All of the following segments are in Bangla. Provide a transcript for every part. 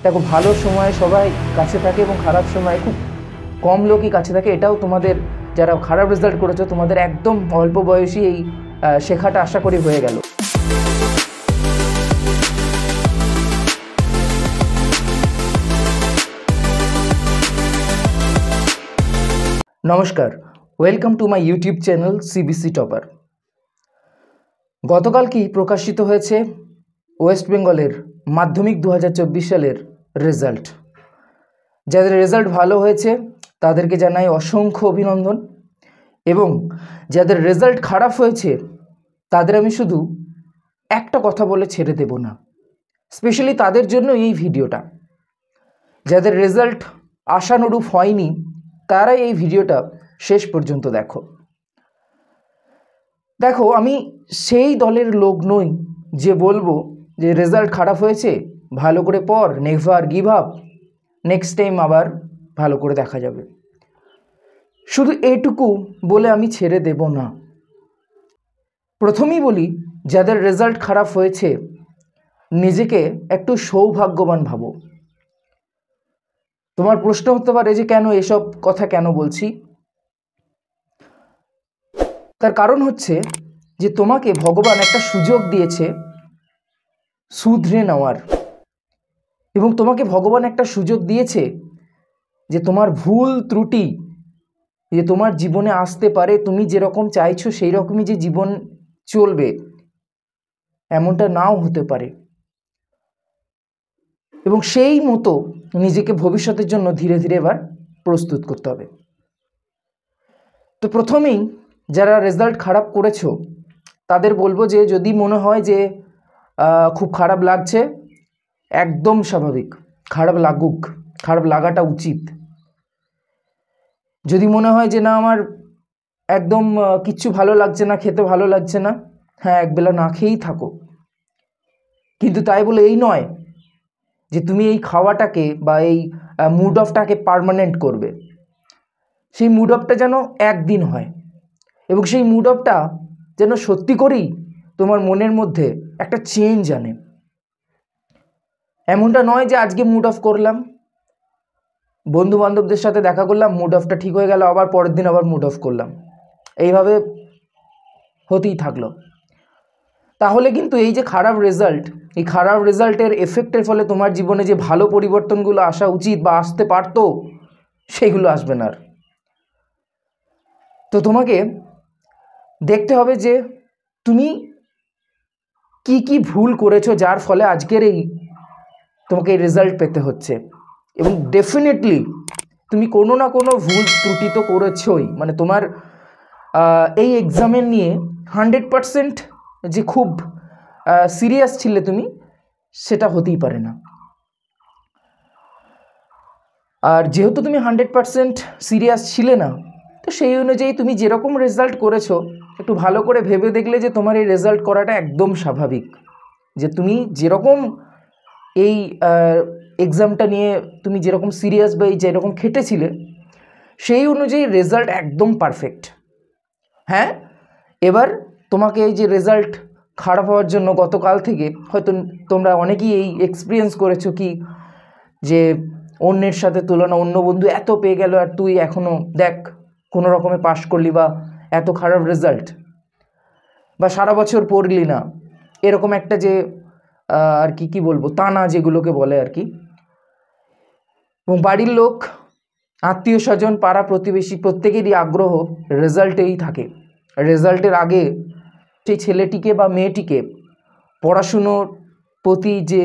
দেখো, ভালো সময় সবাই কাছে থাকে এবং খারাপ সময় খুব কম লোকই কাছে থাকে। এটাও তোমাদের যারা খারাপ রেজাল্ট করেছো তোমাদের একদম অল্প বয়সী এই শেখাটা আশা করি হয়ে গেল। নমস্কার, welcome to my YouTube channel CBC topper. গতকালকেই প্রকাশিত হয়েছে ওয়েস্ট বেঙ্গলের মাধ্যমিক 2024 সালের রেজাল্ট। যাদের রেজাল্ট ভালো হয়েছে তাদেরকে জানাই অসংখ্য অভিনন্দন, এবং যাদের রেজাল্ট খারাপ হয়েছে তাদের আমি শুধু একটা কথা বলে ছেড়ে দেব না। স্পেশালি তাদের জন্য এই ভিডিওটা। যাদের রেজাল্ট আশানুরূপ হয়নি তারাই এই ভিডিওটা শেষ পর্যন্ত দেখো। আমি সেই দলের লোক নই যে বলবো যে রেজাল্ট খারাপ হয়েছে, ভালো করে পড়, never give up, next time আবার ভালো করে দেখা যাবে। শুধু এইটুকু বলে আমি ছেড়ে দেব না। প্রথমেই বলি, যাদের রেজাল্ট খারাপ হয়েছে নিজেকে একটু সৌভাগ্যবান ভাবো। তোমার প্রশ্ন হতে পারে যে কেন এসব কথা কেন বলছি। তার কারণ হচ্ছে যে তোমাকে ভগবান একটা সুযোগ দিয়েছে শুধরে নেওয়ার, এবং তোমাকে ভগবান একটা সুযোগ দিয়েছে যে তোমার ভুল ত্রুটি যে তোমার জীবনে আসতে পারে, তুমি যেরকম চাইছো সেই রকমই যে জীবন চলবে এমনটা নাও হতে পারে, এবং সেই মতো নিজেকে ভবিষ্যতের জন্য ধীরে ধীরে এবার প্রস্তুত করতে হবে। তো প্রথমেই যারা রেজাল্ট খারাপ করেছো তাদের বলবো যে যদি মনে হয় যে খুব খারাপ লাগছে, একদম স্বাভাবিক, খারাপ লাগুক, খারাপ লাগাটা উচিত। যদি মনে হয় যে না আমার একদম কিচ্ছু ভালো লাগছে না, খেতে ভালো লাগছে না, হ্যাঁ একবেলা না খেয়েই থাকো। কিন্তু তাই বলে এই নয় যে তুমি এই খাওয়াটাকে বা এই মুড অফটাকে পার্মানেন্ট করবে। সেই মুড অফটা যেন একদিন হয়, এবং সেই মুড অফটা যেন সত্যি করেই তোমার মনের মধ্যে একটা চেঞ্জ আনে। এমনটা নয় যে আজকে মুড অফ করলাম, বন্ধু বান্ধবদের সাথে দেখা করলাম, মুড অফটা ঠিক হয়ে গেল, আবার পরের দিন আবার মুড অফ করলাম, এইভাবে হতেই থাকলো। তাহলে কিন্তু এই যে খারাপ রেজাল্ট, এই খারাপ রেজাল্টের এফেক্টের ফলে তোমার জীবনে যে ভালো পরিবর্তনগুলো আসা উচিত বা আসতে পারতো সেগুলো আসবে না। তো তোমাকে দেখতে হবে যে তুমি কি কি ভুল করেছো যার ফলে আজকের এই তোমাকে এই রেজাল্ট পেতে হচ্ছে, এবং ডেফিনেটলি তুমি কোনো না কোনো ভুল ত্রুটি তো করেছোই। মানে তোমার এই এক্সামের নিয়ে 100% যে খুব সিরিয়াস ছিলে তুমি, সেটা হতেই পারে না। আর যেহেতু তুমি 100% সিরিয়াস ছিলে না, তো সেই অনুযায়ী তুমি যেরকম রেজাল্ট করেছো একটু ভালো করে ভেবে দেখলে যে তোমার এই রেজাল্ট করাটা একদম স্বাভাবিক। যে তুমি যেরকম এই এক্সামটা নিয়ে তুমি যেরকম সিরিয়াস বা এই যেরকম খেটেছিলে সেই অনুযায়ী রেজাল্ট একদম পারফেক্ট। হ্যাঁ, এবার তোমাকে এই যে রেজাল্ট খারাপ হওয়ার জন্য গতকাল থেকে হয়তো তোমরা অনেকেই এই এক্সপিরিয়েন্স করেছো কি যে অন্যের সাথে তুলনা, অন্য বন্ধু এত পেয়ে গেল আর তুই এখনও দেখ কোনো রকমে পাশ করলি, বা এত খারাপ রেজাল্ট, বা সারা বছর পড়লি না, এরকম একটা যে আর কি বলবো তানা যেগুলোকে বলে আর কি। এবং বাড়ির লোক, আত্মীয় স্বজন, পাড়া প্রতিবেশী প্রত্যেকেরই আগ্রহ রেজাল্টেই থাকে। রেজাল্টের আগে সেই ছেলেটিকে বা মেয়েটিকে পড়াশুনোর প্রতি যে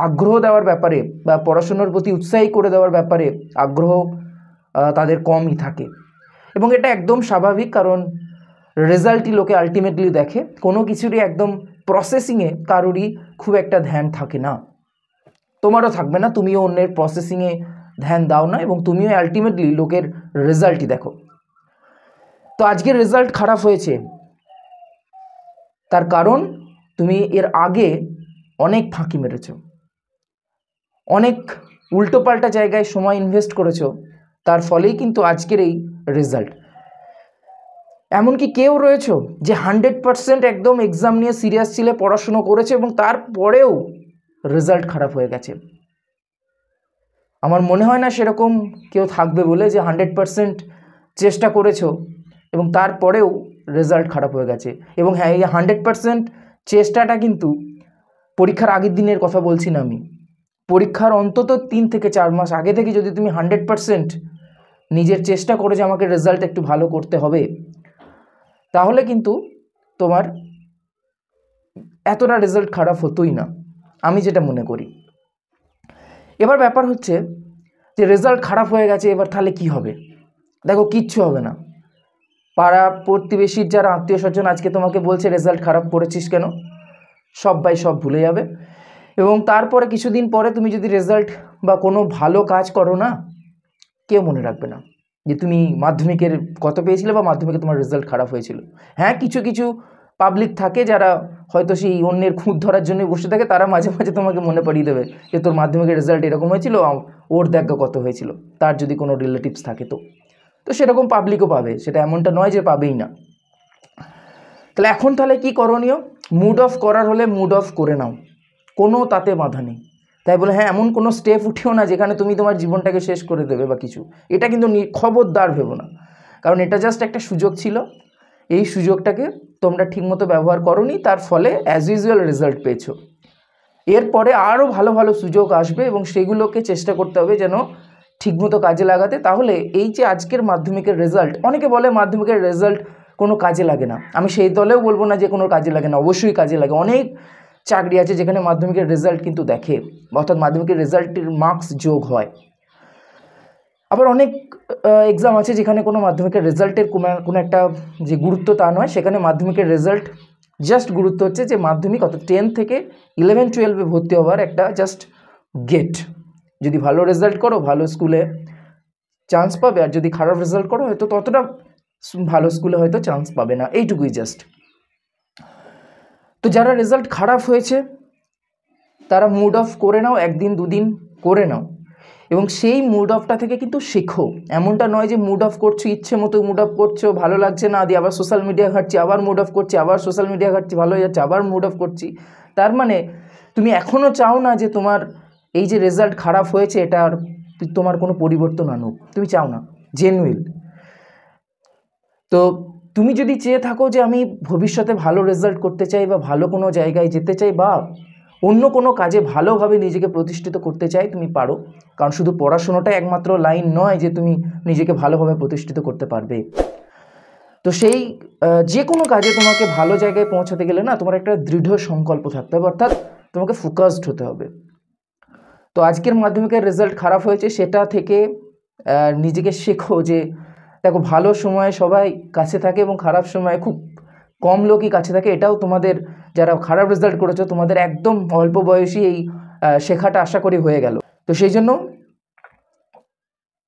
আগ্রহ দেওয়ার ব্যাপারে বা পড়াশুনোর প্রতি উৎসাহী করে দেওয়ার ব্যাপারে আগ্রহ তাদের কমই থাকে, এবং এটা একদম স্বাভাবিক। কারণ রেজাল্টই লোকে আলটিমেটলি দেখে, কোনো কিছুরই একদম প্রসেসিংয়ে কারোরই খুব একটা ধ্যান থাকে না, তোমারও থাকবে না, তুমিও অন্যের প্রসেসিংয়ে ধ্যান দাও না, এবং তুমিও আলটিমেটলি লোকের রেজাল্টই দেখো। তো আজকের রেজাল্ট খারাপ হয়েছে, তার কারণ তুমি এর আগে অনেক ফাঁকি মেরেছো, অনেক উল্টোপাল্টা জায়গায় সময় ইনভেস্ট করেছো, তার ফলেই কিন্তু আজকের এই রেজাল্ট। এমনকি কেউ রয়েছো যে 100% একদম এক্সাম নিয়ে সিরিয়াস ছিলে, পড়াশুনো করেছে, এবং তারপরেও রেজাল্ট খারাপ হয়ে গেছে। আমার মনে হয় না সেরকম কেউ থাকবে বলে যে 100% চেষ্টা করেছো এবং তারপরেও রেজাল্ট খারাপ হয়ে গেছে। এবং হ্যাঁ, এই 100% চেষ্টাটা কিন্তু পরীক্ষার আগের দিনের কথা বলছি না আমি, পরীক্ষার অন্তত 3 থেকে 4 মাস আগে থেকে যদি তুমি 100% নিজের চেষ্টা করে যে আমাকে রেজাল্ট একটু ভালো করতে হবে, তাহলে কিন্তু তোমার এতটা রেজাল্ট খারাপ হতোই না, আমি যেটা মনে করি। এবার ব্যাপার হচ্ছে যে রেজাল্ট খারাপ হয়ে গেছে, এবার তাহলে কি হবে? দেখো, কিচ্ছু হবে না। পাড়া প্রতিবেশীর যারা আত্মীয় স্বজন আজকে তোমাকে বলছে রেজাল্ট খারাপ করেছিস কেন, সবাই সব ভুলে যাবে। এবং তারপরে কিছুদিন পরে তুমি যদি রেজাল্ট বা কোনো ভালো কাজ করো না, কেউ মনে রাখবে না যে তুমি মাধ্যমিকের কত পেয়েছিলে বা মাধ্যমিকে তোমার রেজাল্ট খারাপ হয়েছিল। হ্যাঁ, কিছু কিছু পাবলিক থাকে যারা হয়তো সেই অন্যের খুঁত ধরার জন্য বসে থাকে, তারা মাঝে মাঝে তোমাকে মনে পাঠিয়ে দেবে যে তোর মাধ্যমিকের রেজাল্ট এরকম হয়েছিল, ওর দেখা কত হয়েছিল, তার যদি কোনো রিলেটিভস থাকে তো সেরকম পাবলিকও পাবে, সেটা এমনটা নয় যে পাবেই না। তাহলে এখন তাহলে কি করণীয়? মুড অফ করার হলে মুড অফ করে নাও, কোনো তাতে বাধা নেই। তাই বলে হ্যাঁ, এমন কোনো স্টেপ উঠিও না যেখানে তুমি তোমার জীবনটাকে শেষ করে দেবে বা কিছু, এটা কিন্তু খবরদার ভেবো না। কারণ এটা জাস্ট একটা সুযোগ ছিল, এই সুযোগটাকে তোমরা ঠিকমতো ব্যবহার করোনি, তার ফলে অ্যাজ ইউজুয়াল রেজাল্ট পেয়েছো। এরপরে আরও ভালো ভালো সুযোগ আসবে এবং সেগুলোকে চেষ্টা করতে হবে যেন ঠিকমতো কাজে লাগাতে। তাহলে এই যে আজকের মাধ্যমিকের রেজাল্ট, অনেকে বলে মাধ্যমিকের রেজাল্ট কোনো কাজে লাগে না, আমি সেই দলেও বলবো না যে কোনো কাজে লাগে না, অবশ্যই কাজে লাগে। অনেক চাকরি আছে যেখানে মাধ্যমিকের রেজাল্ট কিন্তু দেখে, অর্থাৎ মাধ্যমিকের রেজাল্টের মার্কস যোগ হয়। আবার অনেক এক্সাম আছে যেখানে কোনো মাধ্যমিকের রেজাল্টের কোনো একটা যে গুরুত্ব তা নয়, সেখানে মাধ্যমিকের রেজাল্ট জাস্ট গুরুত্ব হচ্ছে যে মাধ্যমিক অর্থাৎ 10 থেকে 11-12 ভর্তি হওয়ার একটা জাস্ট গেট। যদি ভালো রেজাল্ট করো ভালো স্কুলে চান্স পাবে, আর যদি খারাপ রেজাল্ট করো হয়তো ততটা ভালো স্কুলে হয়তো চান্স পাবে না, এইটুকুই জাস্ট। তো যারা রেজাল্ট খারাপ হয়েছে তারা মুড অফ করে নাও, একদিন দুদিন করে নাও, এবং সেই মুড অফটা থেকে কিন্তু শেখো। এমনটা নয় যে মুড অফ করছো, ইচ্ছে মতো মুড অফ করছো, ভালো লাগছে না দিয়ে আবার সোশ্যাল মিডিয়া ঘাঁটছি, আবার মুড অফ করছি, আবার সোশ্যাল মিডিয়া ঘাঁটছি, ভালো হয়ে যাচ্ছে, আবার মুড অফ করছি। তার মানে তুমি এখনও চাও না যে তোমার এই যে রেজাল্ট খারাপ হয়েছে এটা আর তোমার কোনো পরিবর্তন আনুক, তুমি চাও না জেনুইন। তো তুমি যদি চেয়ে থাকো যে আমি ভবিষ্যতে ভালো রেজাল্ট করতে চাই বা ভালো কোনো জায়গায় যেতে চাই বা অন্য কোনো কাজে ভালোভাবে নিজেকে প্রতিষ্ঠিত করতে চাই, তুমি পারো। কারণ শুধু পড়াশোনাটাই একমাত্র লাইন নয় যে তুমি নিজেকে ভালোভাবে প্রতিষ্ঠিত করতে পারবে। তো সেই যে কোনো কাজে তোমাকে ভালো জায়গায় পৌঁছাতে গেলে না তোমার একটা দৃঢ় সংকল্প থাকতে হবে, অর্থাৎ তোমাকে ফোকাসড হতে হবে। তো আজকের মাধ্যমিকের রেজাল্ট খারাপ হয়েছে, সেটা থেকে নিজেকে শেখো যে দেখো, ভালো সময়ে সবাই কাছে থাকে এবং খারাপ সময়ে খুব কম লোকই কাছে থাকে। এটাও তোমাদের যারা খারাপ রেজাল্ট করেছো তোমাদের একদম অল্প বয়সী এই শেখাটা আশা করি হয়ে গেল। তো সেই জন্য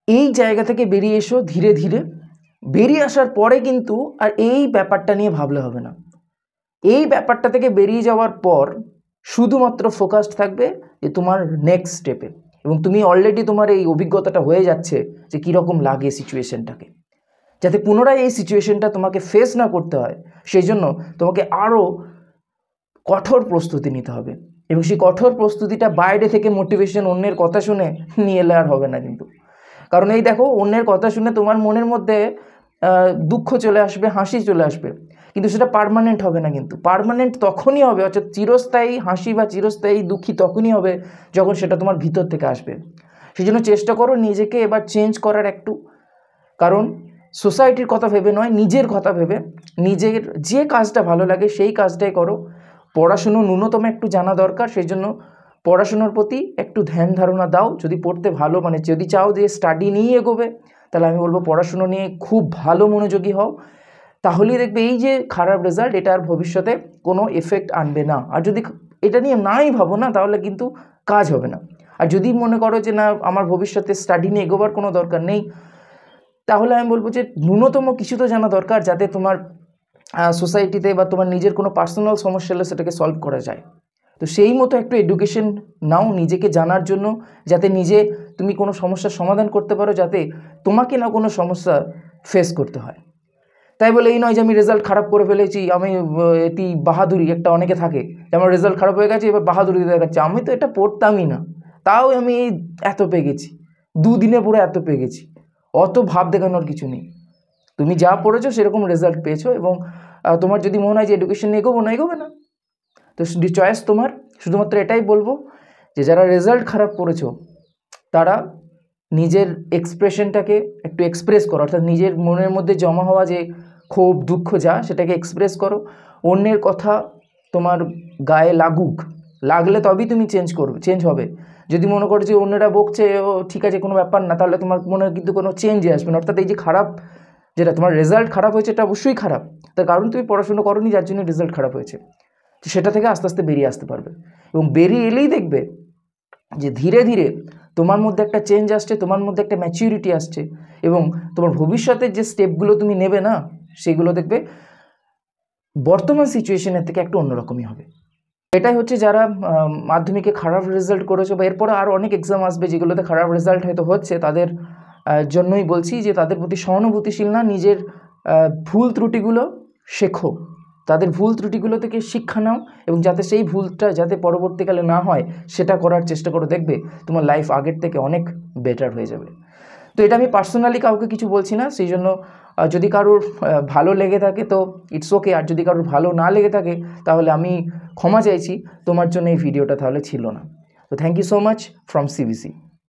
এই জায়গা থেকে বেরিয়ে এসো ধীরে ধীরে। বেরিয়ে আসার পরে কিন্তু আর এই ব্যাপারটা নিয়ে ভাবলে হবে না। এই ব্যাপারটা থেকে বেরিয়ে যাওয়ার পর শুধুমাত্র ফোকাসড থাকবে যে তোমার নেক্সট স্টেপে, এবং তুমি অলরেডি তোমার এই অভিজ্ঞতাটা হয়ে যাচ্ছে যে কীরকম লাগে সিচুয়েশনটাকে, যাতে পুনরায় এই সিচুয়েশনটা তোমাকে ফেস না করতে হয় সেই জন্য তোমাকে আরও কঠোর প্রস্তুতি নিতে হবে। এবং সেই কঠোর প্রস্তুতিটা বাইরে থেকে মোটিভেশন অন্যের কথা শুনে নিয়ে এলে আর হবে না কিন্তু। কারণ এই দেখো, অন্যের কথা শুনে তোমার মনের মধ্যে দুঃখ চলে আসবে, হাসি চলে আসবে, কিন্তু সেটা পার্মানেন্ট হবে না। কিন্তু পার্মানেন্ট তখনই হবে, অর্থাৎ চিরস্থায়ী হাসি বা চিরস্থায়ী দুঃখী তখনই হবে যখন সেটা তোমার ভিতর থেকে আসবে। সেই জন্য চেষ্টা করো নিজেকে এবার চেঞ্জ করার একটু। কারণ সোসাইটির কথা ভেবে নয়, নিজের কথা ভেবে নিজের যে কাজটা ভালো লাগে সেই কাজটাই করো। পড়াশুনো ন্যূনতম একটু জানা দরকার, সেই জন্য পড়াশোনার প্রতি একটু ধ্যান ধারণা দাও। যদি পড়তে ভালো যদি চাও যে স্টাডি নিয়েই এগোবে, তাহলে আমি বলবো পড়াশুনো নিয়ে খুব ভালো মনোযোগী হও। তাহলেই দেখবে এই যে খারাপ রেজাল্ট এটা আর ভবিষ্যতে কোনো এফেক্ট আনবে না। আর যদি এটা নিয়ে নাই ভাবো না, তাহলে কিন্তু কাজ হবে না। আর যদি মনে করো যে না, আমার ভবিষ্যতে স্টাডি নিয়ে এগোবার কোনো দরকার নেই, তাহলে আমি বলবো যে ন্যূনতম কিছু তো জানা দরকার, যাতে তোমার সোসাইটিতে বা তোমার নিজের কোনো পার্সোনাল সমস্যা হলে সেটাকে সলভ করা যায়। তো সেই মতো একটু এডুকেশন নাও নিজেকে জানার জন্য, যাতে নিজে তুমি কোনো সমস্যার সমাধান করতে পারো, যাতে তোমাকে না কোনো সমস্যা ফেস করতে হয়। তাই বলে এই নয় যে আমি রেজাল্ট খারাপ করে ফেলেছি, আমি এটি বাহাদুরি একটা অনেকে থাকে, আমার রেজাল্ট খারাপ হয়ে গেছে এবার বাহাদুরি দেখাচ্ছে, আমি তো এটা পড়তামই না তাও আমি এত পেয়ে গেছি। দুদিনে পড়ে এত পেয়ে গেছি, অত ভাব দেখানোর কিছু নেই। তুমি যা পড়েছো সেরকম রেজাল্ট পেয়েছো, এবং তোমার যদি মনে হয় যে এডুকেশন নিয়ে এগোবো না, এগোবে না, তো চয়েস তোমার। শুধুমাত্র এটাই বলবো যে যারা রেজাল্ট খারাপ করেছো তারা নিজের এক্সপ্রেশনটাকে একটু এক্সপ্রেস করো, অর্থাৎ নিজের মনের মধ্যে জমা হওয়া যে ক্ষোভ দুঃখ যা, সেটাকে এক্সপ্রেস করো। অন্যের কথা তোমার গায়ে লাগুক, লাগলে তবেই তুমি চেঞ্জ হবে। যদি মনে করো যে অন্যরা বকছে ও ঠিক আছে কোনো ব্যাপার না, তাহলে তোমার মনে কিন্তু কোনো চেঞ্জই আসবে না। অর্থাৎ এই যে খারাপ, যেটা তোমার রেজাল্ট খারাপ হয়েছে এটা অবশ্যই খারাপ, তার কারণ তুমি পড়াশুনো করোনি, যার জন্য রেজাল্ট খারাপ হয়েছে। তো সেটা থেকে আস্তে আস্তে বেরিয়ে আসতে পারবে, এবং বেরিয়ে এলেই দেখবে যে ধীরে ধীরে তোমার মধ্যে একটা চেঞ্জ আসছে, তোমার মধ্যে একটা ম্যাচিউরিটি আসছে, এবং তোমার ভবিষ্যতের যে স্টেপগুলো তুমি নেবে না, সেগুলো দেখবে বর্তমান সিচুয়েশনের থেকে একটু অন্যরকমই হবে। এটাই হচ্ছে যারা মাধ্যমিকে খারাপ রেজাল্ট করেছো, বা এরপরে আরও অনেক এক্সাম আসবে যেগুলোতে খারাপ রেজাল্ট হয়তো হচ্ছে, তাদের জন্যই বলছি যে তাদের প্রতি সহানুভূতিশীল না, নিজের ভুল ত্রুটিগুলো শেখো, তাদের ভুল ত্রুটিগুলো থেকে শিক্ষা নাও, এবং যাতে সেই ভুলটা যাতে পরবর্তীকালে না হয় সেটা করার চেষ্টা করো। দেখবে তোমার লাইফ আগের থেকে অনেক বেটার হয়ে যাবে। তো এটা আমি পার্সোনালি কাউকে কিছু বলছি না, সেই জন্য যদি কারোর ভালো লেগে থাকে তো ইটস ওকে, আর যদি কারোর ভালো না লেগে থাকে তাহলে আমি ক্ষমা চাইছি, তোমার জন্য এই ভিডিওটা তাহলে ছিল না। তো thank you so much from CBC.